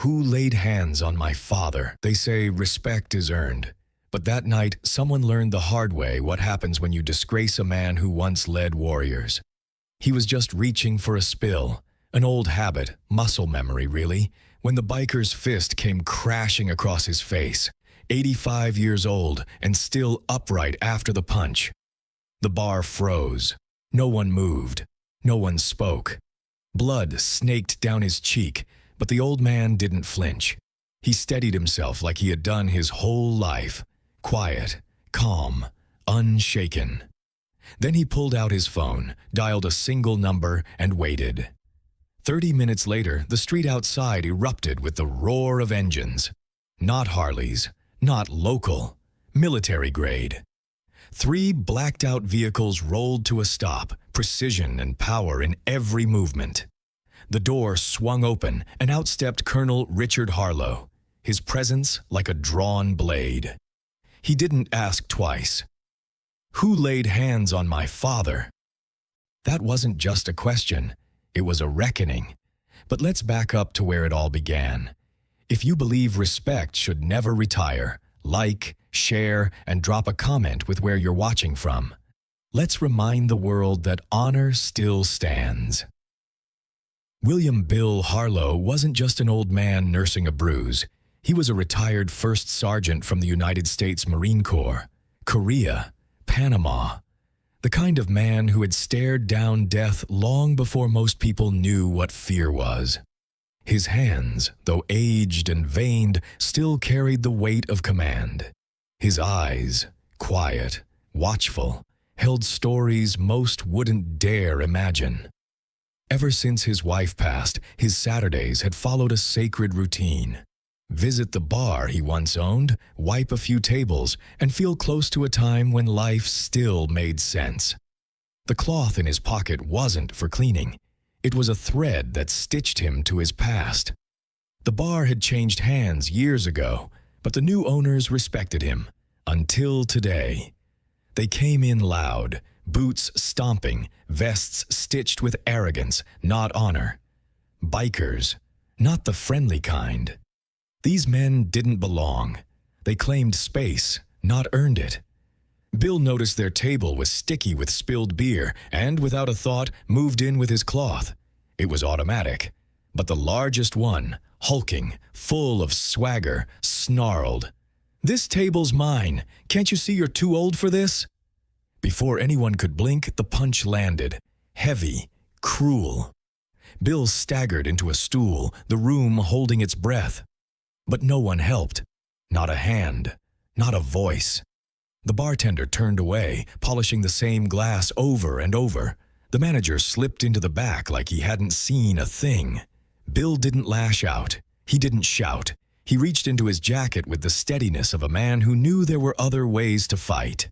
Who laid hands on my father? They say respect is earned. But that night, someone learned the hard way what happens when you disgrace a man who once led warriors. He was just reaching for a spill, an old habit, muscle memory really, when the biker's fist came crashing across his face, 85 years old and still upright after the punch. The bar froze. No one moved. No one spoke. Blood snaked down his cheek, but the old man didn't flinch. He steadied himself like he had done his whole life, quiet, calm, unshaken. Then he pulled out his phone, dialed a single number, and waited. 30 minutes later, the street outside erupted with the roar of engines. Not Harleys, not local, military grade. 3 blacked-out vehicles rolled to a stop, precision and power in every movement. The door swung open, and out stepped Colonel Richard Harlow, his presence like a drawn blade. He didn't ask twice. Who laid hands on my father? That wasn't just a question. It was a reckoning. But let's back up to where it all began. If you believe respect should never retire, like, share, and drop a comment with where you're watching from. Let's remind the world that honor still stands. William Bill Harlow wasn't just an old man nursing a bruise. He was a retired first sergeant from the United States Marine Corps, Korea, Panama. The kind of man who had stared down death long before most people knew what fear was. His hands, though aged and veined, still carried the weight of command. His eyes, quiet, watchful, held stories most wouldn't dare imagine. Ever since his wife passed, his Saturdays had followed a sacred routine. Visit the bar he once owned, wipe a few tables, and feel close to a time when life still made sense. The cloth in his pocket wasn't for cleaning. It was a thread that stitched him to his past. The bar had changed hands years ago, but the new owners respected him, until today. They came in loud, boots stomping, vests stitched with arrogance, not honor. Bikers, not the friendly kind. These men didn't belong. They claimed space, not earned it. Bill noticed their table was sticky with spilled beer and, without a thought, moved in with his cloth. It was automatic. But the largest one, hulking, full of swagger, snarled, "This table's mine. Can't you see you're too old for this?" Before anyone could blink, the punch landed, heavy, cruel. Bill staggered into a stool, the room holding its breath. But no one helped. Not a hand, not a voice. The bartender turned away, polishing the same glass over and over. The manager slipped into the back like he hadn't seen a thing. Bill didn't lash out. He didn't shout. He reached into his jacket with the steadiness of a man who knew there were other ways to fight.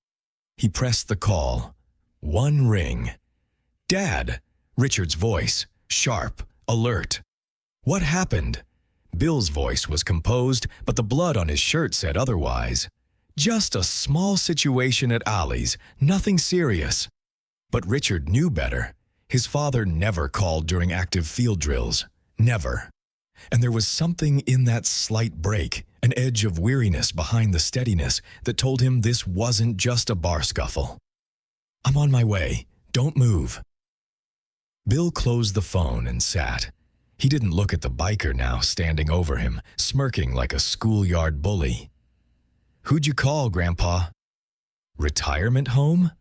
He pressed the call. One ring. "Dad!" Richard's voice, sharp, alert. "What happened?" Bill's voice was composed, but the blood on his shirt said otherwise. "Just a small situation at Ollie's, nothing serious." But Richard knew better. His father never called during active field drills. Never. And there was something in that slight break, an edge of weariness behind the steadiness, that told him this wasn't just a bar scuffle. "I'm on my way. Don't move." Bill closed the phone and sat. He didn't look at the biker now standing over him, smirking like a schoolyard bully. "Who'd you call, Grandpa?" "Retirement home?"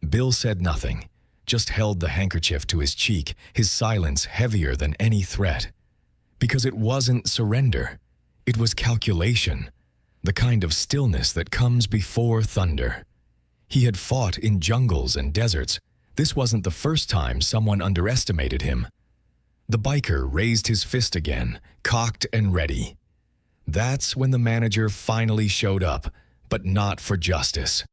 Bill said nothing, just held the handkerchief to his cheek, his silence heavier than any threat. Because it wasn't surrender. It was calculation, the kind of stillness that comes before thunder. He had fought in jungles and deserts. This wasn't the first time someone underestimated him. The biker raised his fist again, cocked and ready. That's when the manager finally showed up, but not for justice.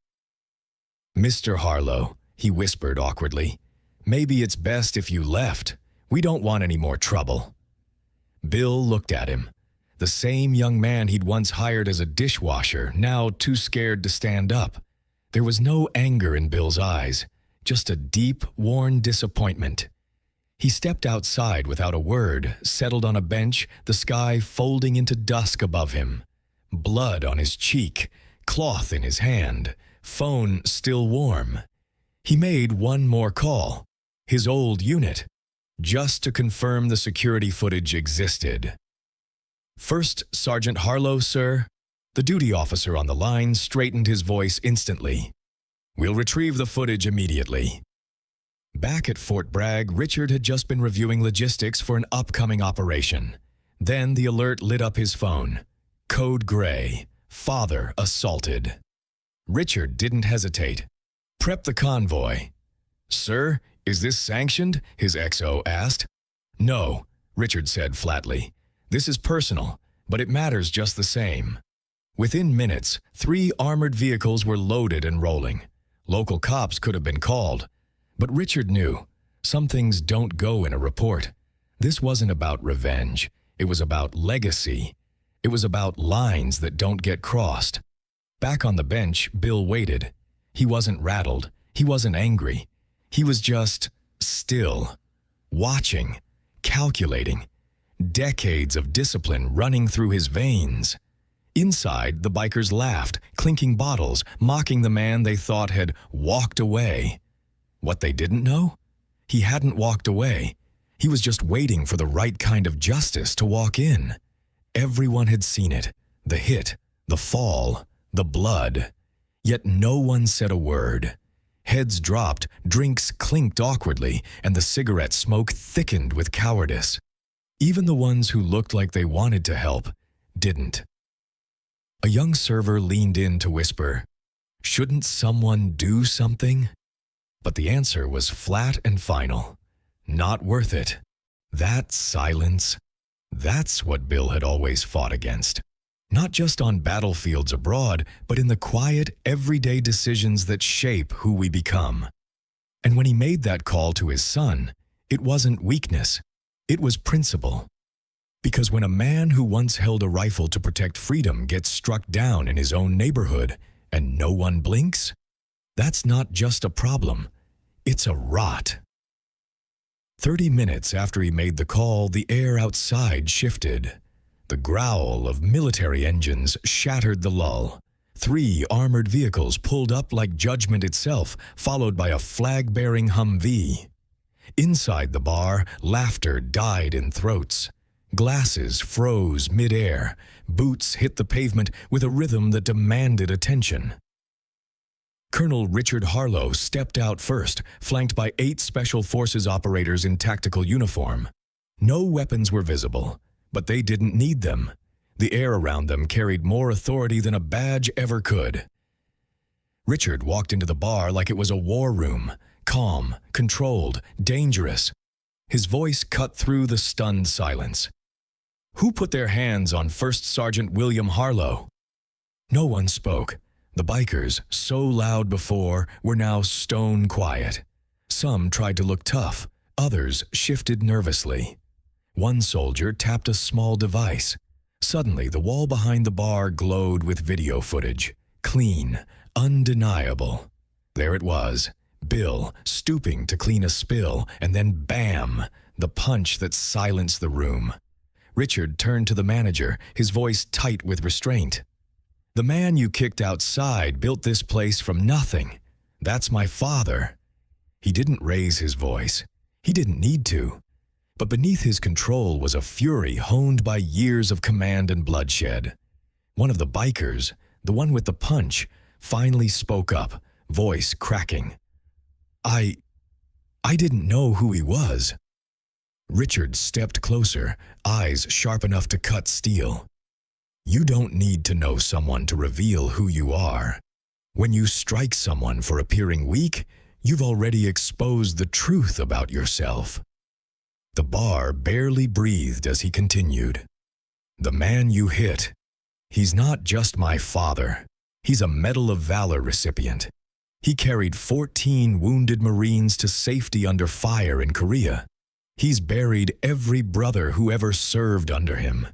"Mr. Harlow," he whispered awkwardly, "maybe it's best if you left. We don't want any more trouble." Bill looked at him. The same young man he'd once hired as a dishwasher, now too scared to stand up. There was no anger in Bill's eyes, just a deep, worn disappointment. He stepped outside without a word, settled on a bench, the sky folding into dusk above him. Blood on his cheek, cloth in his hand, phone still warm. He made one more call, his old unit, just to confirm the security footage existed. "First Sergeant Harlow, sir?" The duty officer on the line straightened his voice instantly. "We'll retrieve the footage immediately." Back at Fort Bragg, Richard had just been reviewing logistics for an upcoming operation. Then the alert lit up his phone. Code Gray. Father assaulted. Richard didn't hesitate. "Prep the convoy." "Sir, is this sanctioned?" his XO asked. "No," Richard said flatly. "This is personal, but it matters just the same." Within minutes, 3 armored vehicles were loaded and rolling. Local cops could have been called. But Richard knew, some things don't go in a report. This wasn't about revenge. It was about legacy. It was about lines that don't get crossed. Back on the bench, Bill waited. He wasn't rattled. He wasn't angry. He was just still, watching, calculating. Decades of discipline running through his veins. Inside, the bikers laughed, clinking bottles, mocking the man they thought had walked away. What they didn't know? He hadn't walked away. He was just waiting for the right kind of justice to walk in. Everyone had seen it, the hit, the fall, the blood. Yet no one said a word. Heads dropped, drinks clinked awkwardly, and the cigarette smoke thickened with cowardice. Even the ones who looked like they wanted to help didn't. A young server leaned in to whisper, "Shouldn't someone do something?" But the answer was flat and final. Not worth it. That silence. That's what Bill had always fought against. Not just on battlefields abroad, but in the quiet, everyday decisions that shape who we become. And when he made that call to his son, it wasn't weakness. It was principle. Because when a man who once held a rifle to protect freedom gets struck down in his own neighborhood and no one blinks, that's not just a problem, it's a rot. 30 minutes after he made the call, the air outside shifted. The growl of military engines shattered the lull. 3 armored vehicles pulled up like judgment itself, followed by a flag-bearing Humvee. Inside the bar, laughter died in throats. Glasses froze mid-air. Boots hit the pavement with a rhythm that demanded attention. Colonel Richard Harlow stepped out first, flanked by 8 Special Forces operators in tactical uniform. No weapons were visible, but they didn't need them. The air around them carried more authority than a badge ever could. Richard walked into the bar like it was a war room, calm, controlled, dangerous. His voice cut through the stunned silence. "Who put their hands on First Sergeant William Harlow?" No one spoke. The bikers, so loud before, were now stone quiet. Some tried to look tough, others shifted nervously. One soldier tapped a small device. Suddenly, the wall behind the bar glowed with video footage. Clean, undeniable. There it was, Bill stooping to clean a spill, and then bam, the punch that silenced the room. Richard turned to the manager, his voice tight with restraint. "The man you kicked outside built this place from nothing. That's my father." He didn't raise his voice. He didn't need to. But beneath his control was a fury honed by years of command and bloodshed. One of the bikers, the one with the punch, finally spoke up, voice cracking. I didn't know who he was." Richard stepped closer, eyes sharp enough to cut steel. "You don't need to know someone to reveal who you are. When you strike someone for appearing weak, you've already exposed the truth about yourself." The bar barely breathed as he continued. "The man you hit, he's not just my father. He's a Medal of Valor recipient. He carried 14 wounded Marines to safety under fire in Korea. He's buried every brother who ever served under him.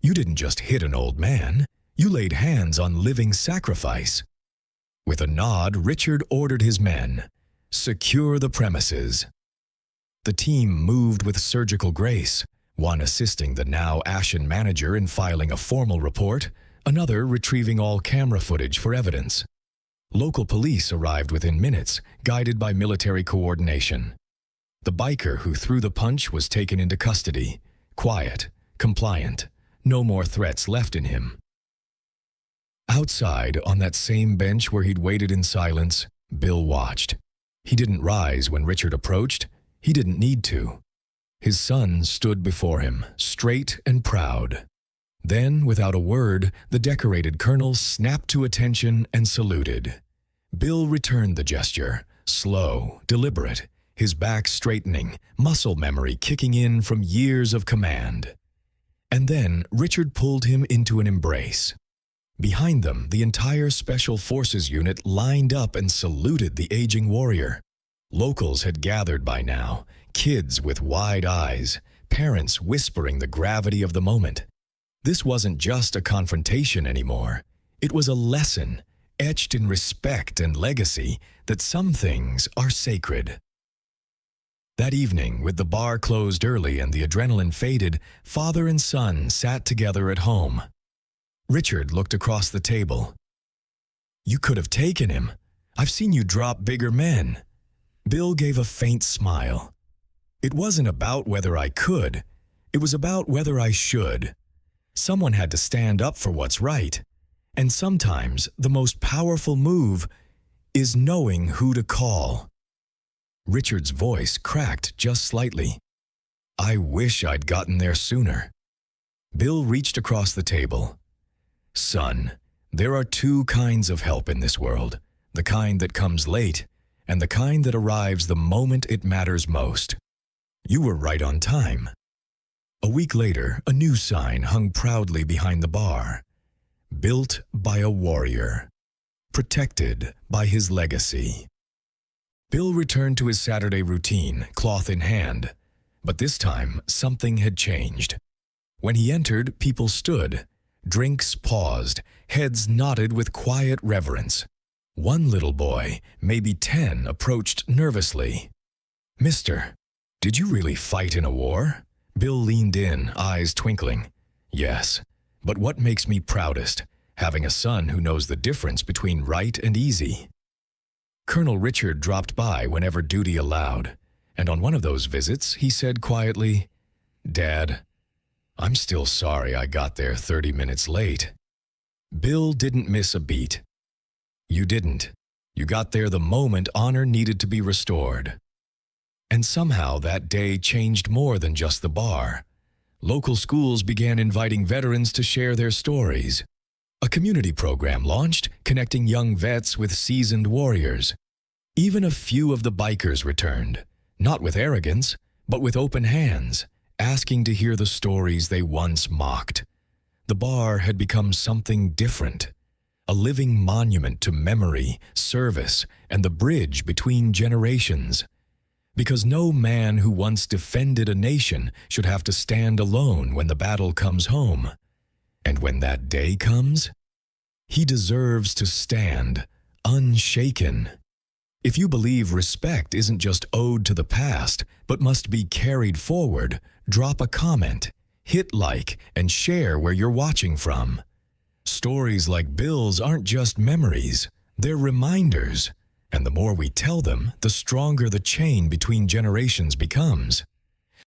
You didn't just hit an old man. You laid hands on living sacrifice." With a nod, Richard ordered his men, "Secure the premises." The team moved with surgical grace, one assisting the now ashen manager in filing a formal report, another retrieving all camera footage for evidence. Local police arrived within minutes, guided by military coordination. The biker who threw the punch was taken into custody, quiet, compliant, no more threats left in him. Outside, on that same bench where he'd waited in silence, Bill watched. He didn't rise when Richard approached. He didn't need to. His son stood before him, straight and proud. Then, without a word, the decorated colonel snapped to attention and saluted. Bill returned the gesture, slow, deliberate, his back straightening, muscle memory kicking in from years of command. And then Richard pulled him into an embrace. Behind them, the entire Special Forces unit lined up and saluted the aging warrior. Locals had gathered by now, kids with wide eyes, parents whispering the gravity of the moment. This wasn't just a confrontation anymore. It was a lesson, etched in respect and legacy, that some things are sacred. That evening, with the bar closed early and the adrenaline faded, father and son sat together at home. Richard looked across the table. "You could have taken him. I've seen you drop bigger men." Bill gave a faint smile. "It wasn't about whether I could. It was about whether I should. Someone had to stand up for what's right. And sometimes the most powerful move is knowing who to call." Richard's voice cracked just slightly. "I wish I'd gotten there sooner." Bill reached across the table. "Son, there are two kinds of help in this world, the kind that comes late and the kind that arrives the moment it matters most. You were right on time." A week later, a new sign hung proudly behind the bar. "Built by a warrior. Protected by his legacy." Bill returned to his Saturday routine, cloth in hand. But this time, something had changed. When he entered, people stood. Drinks paused, heads nodded with quiet reverence. One little boy, maybe 10, approached nervously. "Mister, did you really fight in a war?" Bill leaned in, eyes twinkling. "Yes, but what makes me proudest? Having a son who knows the difference between right and easy." Colonel Richard dropped by whenever duty allowed, and on one of those visits he said quietly, "Dad, I'm still sorry I got there 30 minutes late." Bill didn't miss a beat. "You didn't. You got there the moment honor needed to be restored." And somehow that day changed more than just the bar. Local schools began inviting veterans to share their stories. A community program launched, connecting young vets with seasoned warriors. Even a few of the bikers returned, not with arrogance, but with open hands, asking to hear the stories they once mocked. The bar had become something different, a living monument to memory, service, and the bridge between generations. Because no man who once defended a nation should have to stand alone when the battle comes home. And when that day comes, he deserves to stand unshaken. If you believe respect isn't just owed to the past, but must be carried forward, drop a comment, hit like, and share where you're watching from. Stories like Bill's aren't just memories, they're reminders. And the more we tell them, the stronger the chain between generations becomes.